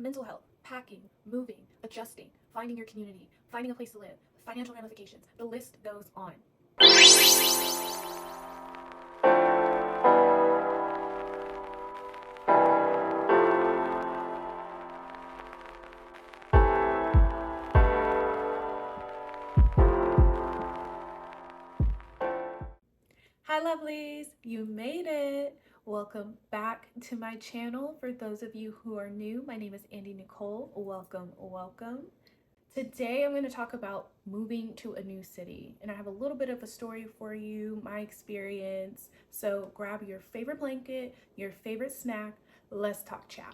mental health, packing, moving, adjusting, finding your community, finding a place to live, financial ramifications. The list goes on. Hi lovelies, you made it. Welcome back to my channel. For those of you who are new, my name is Andy Nicole. Welcome. Today I'm going to talk about moving to a new city, and I have a little bit of a story for you, my experience. So grab your favorite blanket, your favorite snack, let's talk chow.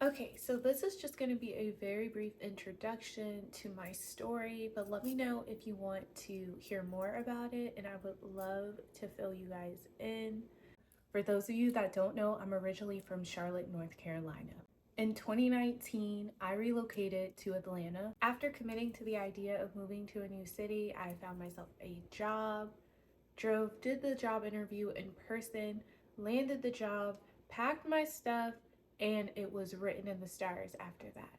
Okay, so this is just going to be a very brief introduction to my story, but let me know if you want to hear more about it, and I would love to fill you guys in. For those of you that don't know, I'm originally from Charlotte, North Carolina. In 2019, I relocated to Atlanta. After committing to the idea of moving to a new city, I found myself a job, did the job interview in person, landed the job, packed my stuff, and it was written in the stars after that.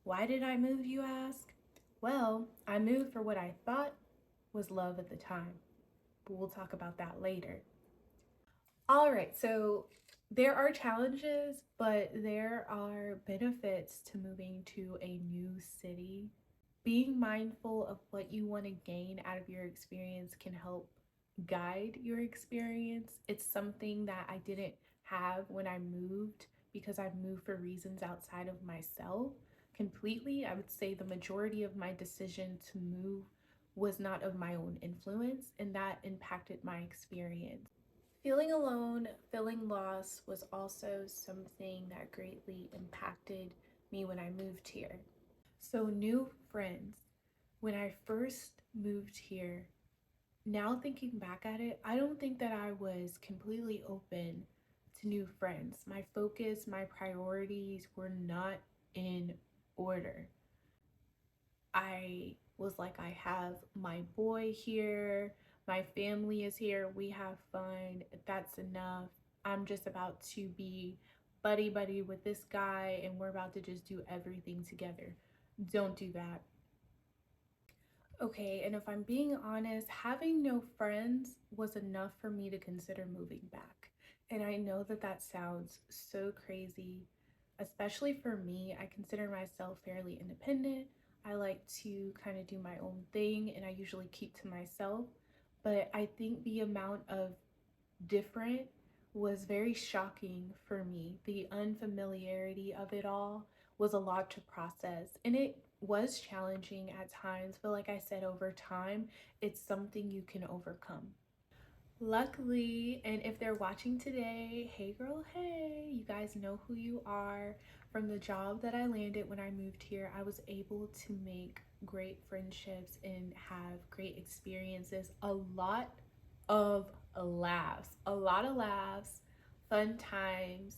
Why did I move, you ask? Well, I moved for what I thought was love at the time, but we'll talk about that later. All right, so there are challenges, but there are benefits to moving to a new city. Being mindful of what you want to gain out of your experience can help guide your experience. It's something that I didn't have when I moved because I moved for reasons outside of myself completely. I would say the majority of my decision to move was not of my own influence, and that impacted my experience. Feeling alone, feeling lost was also something that greatly impacted me when I moved here. So, new friends. When I first moved here, now thinking back at it, I don't think that I was completely open to new friends. My focus, my priorities were not in order. I was like, I have my boy here, my family is here, we have fun, that's enough. I'm just about to be buddy with this guy and we're about to just do everything together. Don't do that. Okay, and if I'm being honest, having no friends was enough for me to consider moving back. And I know that that sounds so crazy, especially for me. I consider myself fairly independent. I like to kind of do my own thing and I usually keep to myself. But I think the amount of different was very shocking for me. The unfamiliarity of it all was a lot to process, and it was challenging at times, but like I said, over time, it's something you can overcome. Luckily, and if they're watching today, hey girl, hey, you guys know who you are. From the job that I landed when I moved here, I was able to make great friendships and have great experiences. Of a lot of laughs, fun times,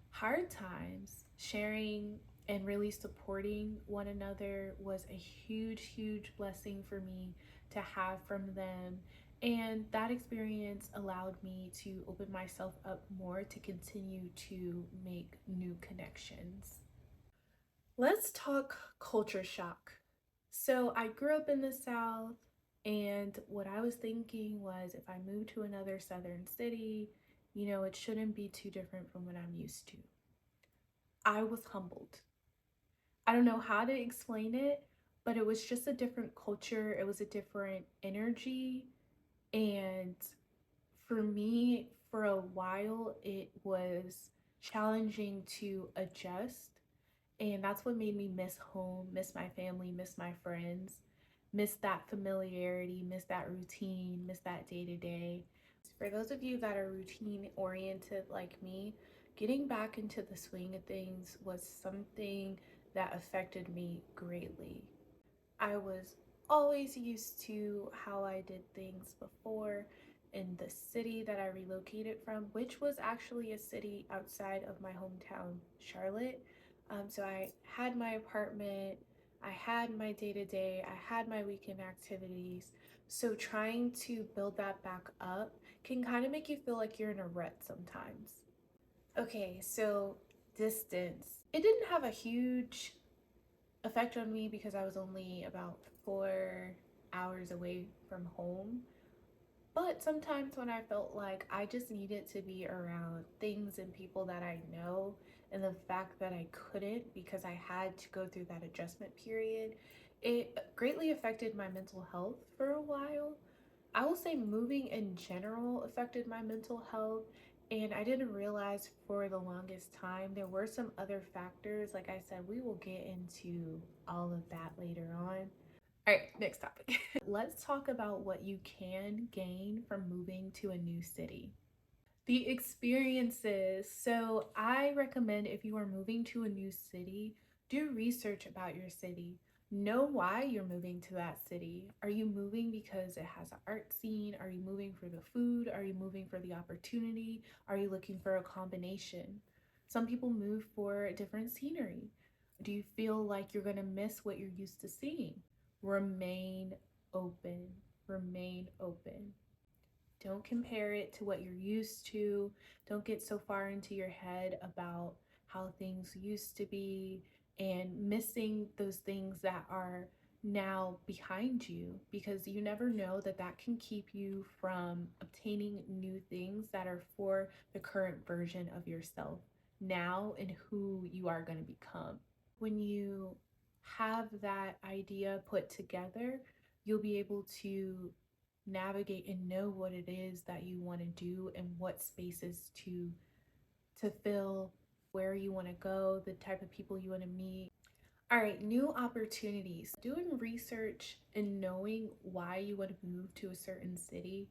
hard times, sharing and really supporting one another was a huge blessing for me to have from them. And that experience allowed me to open myself up more to continue to make new connections. Let's talk culture shock. So, I grew up in the South, and what I was thinking was if I moved to another Southern city, it shouldn't be too different from what I'm used to. I was humbled. I don't know how to explain it, but it was just a different culture, it was a different energy, and for me, for a while, it was challenging to adjust. And that's what made me miss home, miss my family, miss my friends, miss that familiarity, miss that routine, miss that day to day. For those of you that are routine oriented like me, getting back into the swing of things was something that affected me greatly. I was always used to how I did things before in the city that I relocated from, which was actually a city outside of my hometown, Charlotte. So I had my apartment, I had my day to day, I had my weekend activities. So trying to build that back up can kind of make you feel like you're in a rut sometimes. Okay, so Distance. It didn't have a huge effect on me because I was only about 4 hours away from home. But sometimes when I felt like I just needed to be around things and people that I know, and the fact that I couldn't because I had to go through that adjustment period, it greatly affected my mental health for a while. I will say moving in general affected my mental health, and I didn't realize for the longest time there were some other factors. Like I said, we will get into all of that later on. All right, next topic. Let's talk about what you can gain from moving to a new city. The experiences. So, I recommend if you are moving to a new city, do research about your city. Know why you're moving to that city. Are you moving because it has an art scene? Are you moving for the food? Are you moving for the opportunity? Are you looking for a combination? Some people move for different scenery. Do you feel like you're going to miss what you're used to seeing? Remain open. Remain open. Don't compare it to what you're used to. Don't get so far into your head about how things used to be and missing those things that are now behind you, because you never know that that can keep you from obtaining new things that are for the current version of yourself now and who you are going to become. When you have that idea put together, you'll be able to navigate and know what it is that you want to do and what spaces to fill, where you want to go, the type of people you want to meet. All right, new opportunities. Doing research and knowing why you want to move to a certain city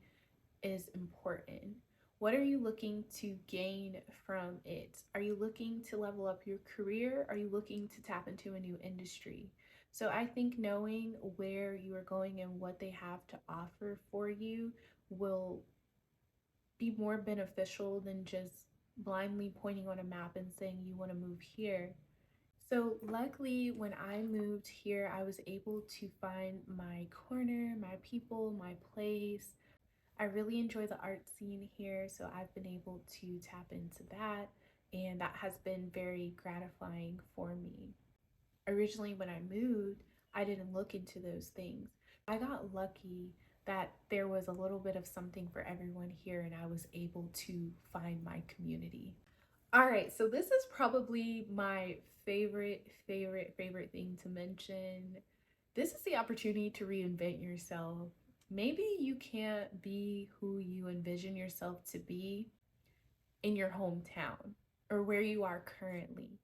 is important. What are you looking to gain from it? Are you looking to level up your career? Are you looking to tap into a new industry? So I think knowing where you are going and what they have to offer for you will be more beneficial than just blindly pointing on a map and saying you want to move here. So, luckily, when I moved here, I was able to find my corner, my people, my place. I really enjoy the art scene here, so I've been able to tap into that, and that has been very gratifying for me. Originally, when I moved, I didn't look into those things. I got lucky that there was a little bit of something for everyone here, and I was able to find my community. All right, so this is probably my favorite thing to mention. This is the opportunity to reinvent yourself. Maybe you can't be who you envision yourself to be in your hometown or where you are currently.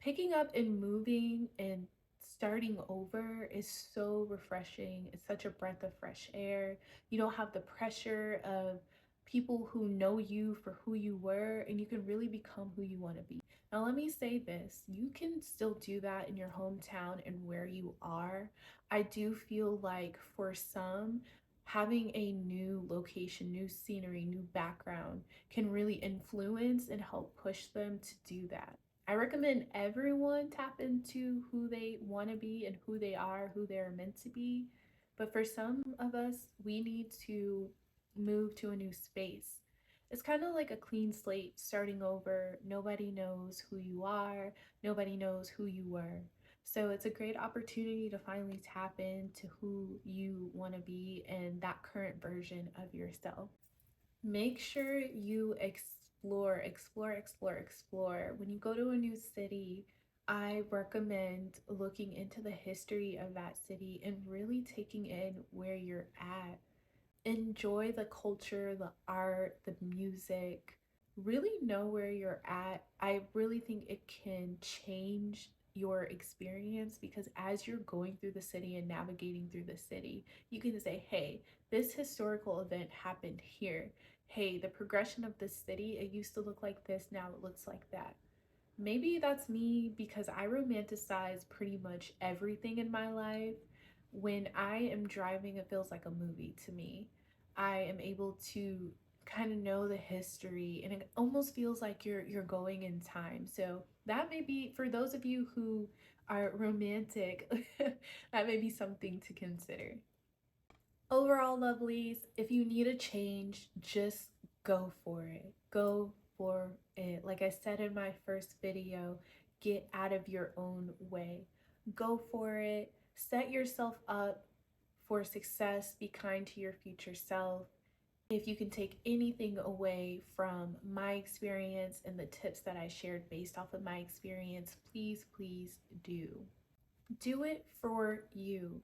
Picking up and moving and starting over is so refreshing. It's such a breath of fresh air. You don't have the pressure of people who know you for who you were, and you can really become who you want to be. Now, let me say this, you can still do that in your hometown and where you are. I do feel like for some, having a new location, new scenery, new background can really influence and help push them to do that. I recommend everyone tap into who they want to be and who they are, who they're meant to be. But for some of us, we need to move to a new space. It's kind of like a clean slate starting over. Nobody knows who you are, nobody knows who you were. So it's a great opportunity to finally tap into who you want to be and that current version of yourself. Make sure you explore. When you go to a new city, I recommend looking into the history of that city and really taking in where you're at. Enjoy the culture, the art, the music. Really know where you're at. I really think it can change your experience because as you're going through the city and navigating through the city, you can say, hey, this historical event happened here. Hey, the progression of this city, it used to look like this, now it looks like that. Maybe that's me because I romanticize pretty much everything in my life. When I am driving, it feels like a movie to me. I am able to kind of know the history and it almost feels like you're going in time. So that may be for those of you who are romantic, that may be something to consider. Overall, lovelies, if you need a change, just go for it. Go for it. Like I said in my first video, get out of your own way. Go for it. Set yourself up for success. Be kind to your future self. If you can take anything away from my experience and the tips that I shared based off of my experience, please, please do. Do it for you.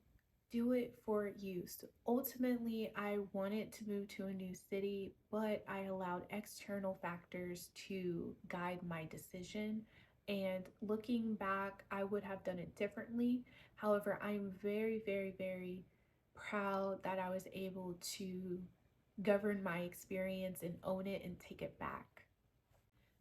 Do it for you. So ultimately, I wanted to move to a new city, but I allowed external factors to guide my decision. And looking back, I would have done it differently. However, I'm very, very, very proud that I was able to govern my experience and own it and take it back.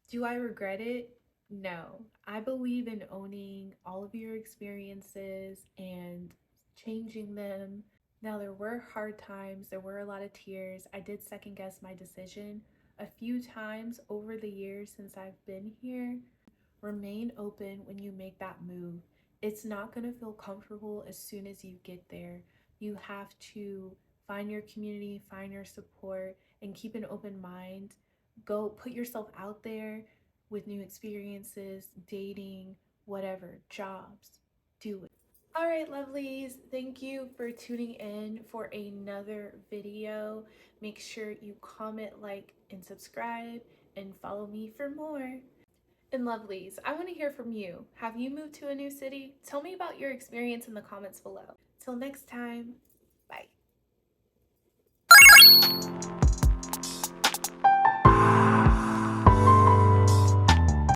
Do I regret it? No. I believe in owning all of your experiences and changing them. Now, there were hard times, there were a lot of tears. I did second guess my decision a few times over the years since I've been here. Remain open when you make that move. It's not going to feel comfortable as soon as you get there. You have to find your community, find your support, and keep an open mind. Go put yourself out there with new experiences, dating, whatever, jobs. Do it. All right, lovelies, thank you for tuning in for another video. Make sure you comment, like, and subscribe, and follow me for more. And lovelies, I want to hear from you. Have you moved to a new city? Tell me about your experience in the comments below. Till next time, bye.